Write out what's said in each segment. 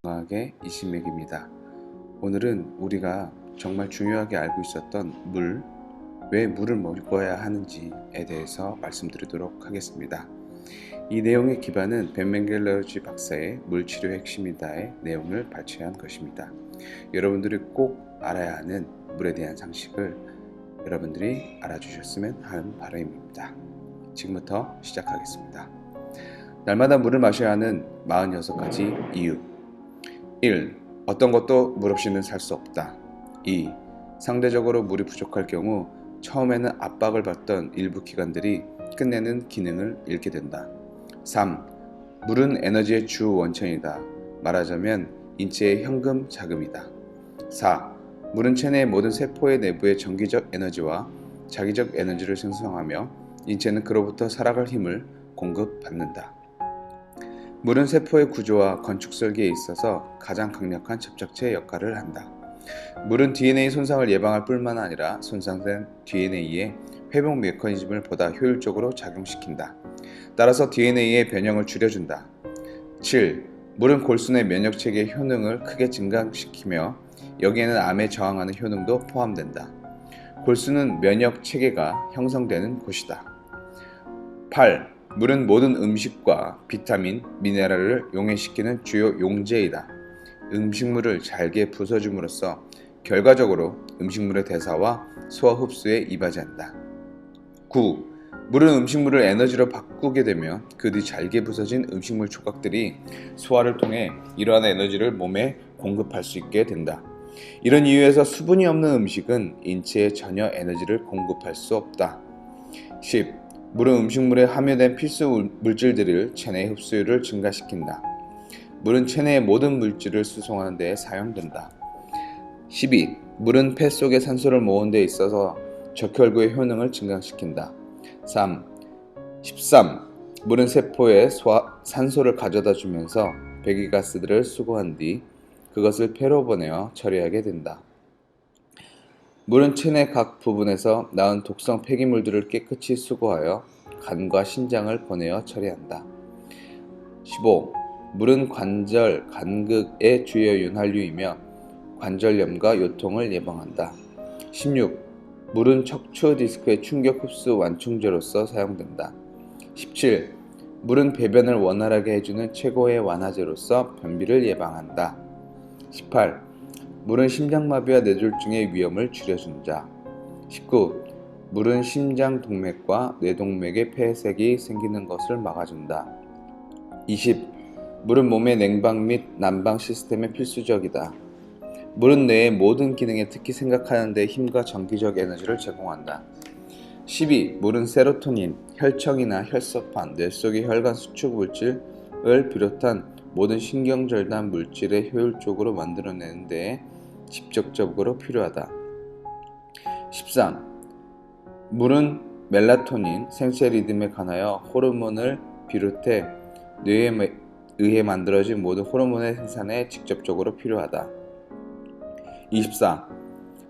건강하게 이신맥입니다. 오늘은 우리가 정말 중요하게 알고 있었던 왜 물을 먹어야 하는지에 대해서 말씀드리도록 하겠습니다. 이 내용의 기반은 벤 맹겔러지 박사의 물치료의 핵심이다의 내용을 발췌한 것입니다. 여러분들이 꼭 알아야 하는 물에 대한 상식을 여러분들이 알아주셨으면 하는 바람입니다. 지금부터 시작하겠습니다. 날마다 물을 마셔야 하는 46가지 이유. 1. 어떤 것도 물 없이는 살 수 없다. 2. 상대적으로 물이 부족할 경우 처음에는 압박을 받던 일부 기관들이 끝내는 기능을 잃게 된다. 3. 물은 에너지의 주 원천이다. 말하자면 인체의 현금 자금이다. 4. 물은 체내의 모든 세포의 내부의 정기적 에너지와 자기적 에너지를 생성하며 인체는 그로부터 살아갈 힘을 공급받는다. 물은 세포의 구조와 건축 설계에 있어서 가장 강력한 접착체 역할을 한다. 물은 DNA 손상을 예방할 뿐만 아니라 손상된 DNA의 회복 메커니즘을 보다 효율적으로 작용시킨다. 따라서 DNA의 변형을 줄여준다. 7. 물은 골수내 면역체계의 효능을 크게 증강시키며 여기에는 암에 저항하는 효능도 포함된다. 골수는 면역체계가 형성되는 곳이다. 8. 물은 모든 음식과 비타민, 미네랄을 용해시키는 주요 용제이다. 음식물을 잘게 부숴줌으로써 결과적으로 음식물의 대사와 소화 흡수에 이바지한다. 9. 물은 음식물을 에너지로 바꾸게 되며 그 뒤 잘게 부서진 음식물 조각들이 소화를 통해 이러한 에너지를 몸에 공급할 수 있게 된다. 이런 이유에서 수분이 없는 음식은 인체에 전혀 에너지를 공급할 수 없다. 10. 물은 음식물에 함유된 필수 물질들을 체내 흡수율을 증가시킨다. 물은 체내의 모든 물질을 수송하는 데 사용된다. 12. 물은 폐 속에 산소를 모으는 데 있어서 적혈구의 효능을 증강시킨다. 13. 물은 세포에 산소를 가져다 주면서 배기가스들을 수거한 뒤 그것을 폐로 보내어 처리하게 된다. 물은 체내 각 부분에서 나온 독성 폐기물들을 깨끗이 수거하여 간과 신장을 보내어 처리한다. 15. 물은 관절, 간극의 주요 윤활유이며 관절염과 요통을 예방한다. 16. 물은 척추 디스크의 충격 흡수 완충제로서 사용된다. 17. 물은 배변을 원활하게 해주는 최고의 완화제로서 변비를 예방한다. 18. 물은 심장마비와 뇌졸중의 위험을 줄여준다. 19. 물은 심장동맥과 뇌동맥의 폐색이 생기는 것을 막아준다. 20. 물은 몸의 냉방 및 난방 시스템의 필수적이다. 물은 뇌의 모든 기능에 특히 생각하는 데 힘과 전기적 에너지를 제공한다. 12. 물은 세로토닌, 혈청이나 혈소판, 뇌 속의 혈관 수축 물질을 비롯한 모든 신경절단 물질을 효율적으로 만들어내는 데 직접적으로 필요하다. 13. 물은 멜라토닌, 생체 리듬에 관하여 호르몬을 비롯해 뇌에 의해 만들어진 모든 호르몬의 생산에 직접적으로 필요하다. 24.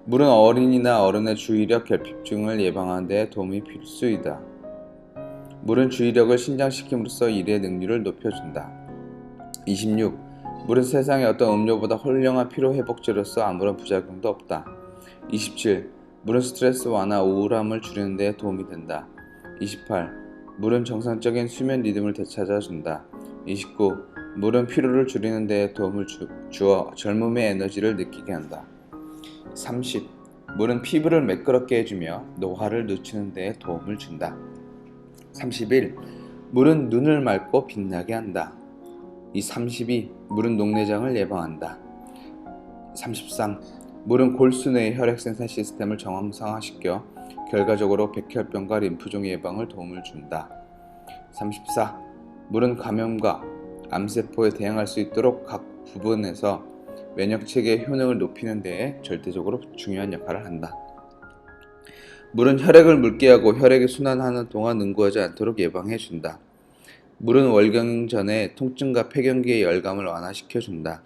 물은 어린이나 어른의 주의력 결핍증을 예방하는 데 도움이 필수이다. 물은 주의력을 신장시킴으로써 일의 능률을 높여준다. 26. 물은 세상의 어떤 음료보다 훌륭한 피로회복제로서 아무런 부작용도 없다. 27. 물은 스트레스 완화, 우울함을 줄이는 데 도움이 된다. 28. 물은 정상적인 수면 리듬을 되찾아준다. 29. 물은 피로를 줄이는 데 도움을 주어 젊음의 에너지를 느끼게 한다. 30. 물은 피부를 매끄럽게 해주며 노화를 늦추는 데 도움을 준다. 31. 물은 눈을 맑고 빛나게 한다. 32. 물은 녹내장을 예방한다. 33. 물은 골수내의 혈액생산 시스템을 정상화시켜 결과적으로 백혈병과 림프종 예방을 도움을 준다. 34. 물은 감염과 암세포에 대항할 수 있도록 각 부분에서 면역체계의 효능을 높이는 데에 절대적으로 중요한 역할을 한다. 물은 혈액을 묽게 하고 혈액이 순환하는 동안 응고하지 않도록 예방해준다. 물은 월경 전에 통증과 폐경기의 열감을 완화시켜준다.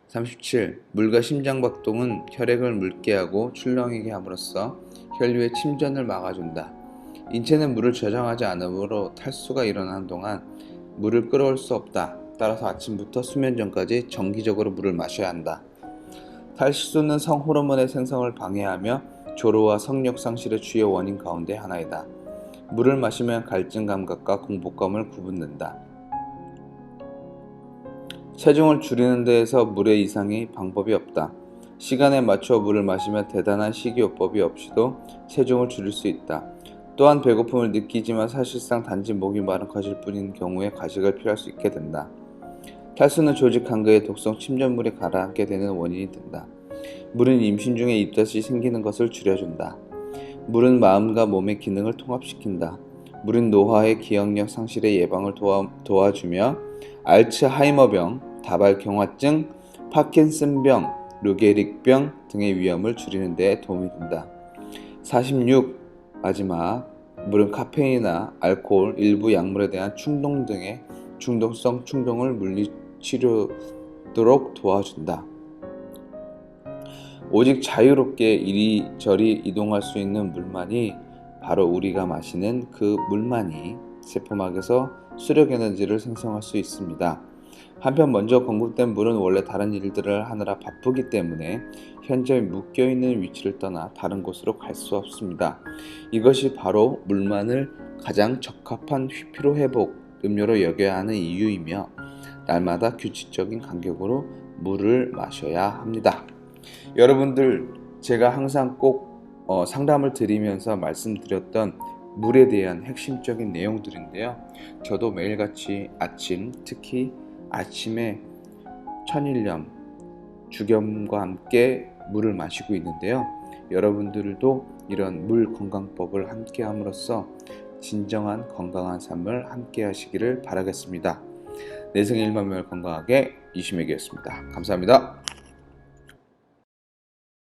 37. 물과 심장박동은 혈액을 묽게 하고 출렁이게 함으로써 혈류의 침전을 막아준다. 인체는 물을 저장하지 않으므로 탈수가 일어나는 동안 물을 끌어올 수 없다. 따라서 아침부터 수면 전까지 정기적으로 물을 마셔야 한다. 탈수는 성호르몬의 생성을 방해하며 조로와 성욕 상실의 주요 원인 가운데 하나이다. 물을 마시면 갈증 감각과 공복감을 구분낸다. 체중을 줄이는 데에서 물의 이상이 방법이 없다. 시간에 맞춰 물을 마시면 대단한 식이요법이 없이도 체중을 줄일 수 있다. 또한 배고픔을 느끼지만 사실상 단지 목이 마른 것일 뿐인 경우에 가식을 피할 수 있게 된다. 탈수는 조직 간극의 독성 침전물이 가라앉게 되는 원인이 된다. 물은 임신 중에 입덧이 생기는 것을 줄여준다. 물은 마음과 몸의 기능을 통합시킨다. 물은 노화의 기억력 상실의 예방을 도와주며 알츠하이머병, 다발경화증, 파킨슨병, 루게릭병 등의 위험을 줄이는 데 도움이 된다. 46. 마지막, 물은 카페인이나 알코올, 일부 약물에 대한 충동 등의 중독성 충동을 물리치료도록 도와준다. 오직 자유롭게 이리저리 이동할 수 있는 물만이 바로 우리가 마시는 그 물만이 세포막에서 수력 에너지를 생성할 수 있습니다. 한편 먼저 공급된 물은 원래 다른 일들을 하느라 바쁘기 때문에 현재 묶여있는 위치를 떠나 다른 곳으로 갈 수 없습니다. 이것이 바로 물만을 가장 적합한 피로 회복 음료로 여겨야 하는 이유이며 날마다 규칙적인 간격으로 물을 마셔야 합니다. 여러분들, 제가 항상 꼭 상담을 드리면서 말씀드렸던 물에 대한 핵심적인 내용들인데요. 저도 매일같이 아침, 특히 아침에 천일염, 죽염과 함께 물을 마시고 있는데요. 여러분들도 이런 물 건강법을 함께 함으로써 진정한 건강한 삶을 함께 하시기를 바라겠습니다. 내생의 1만 명을 건강하게 이시맥이었습니다. 감사합니다.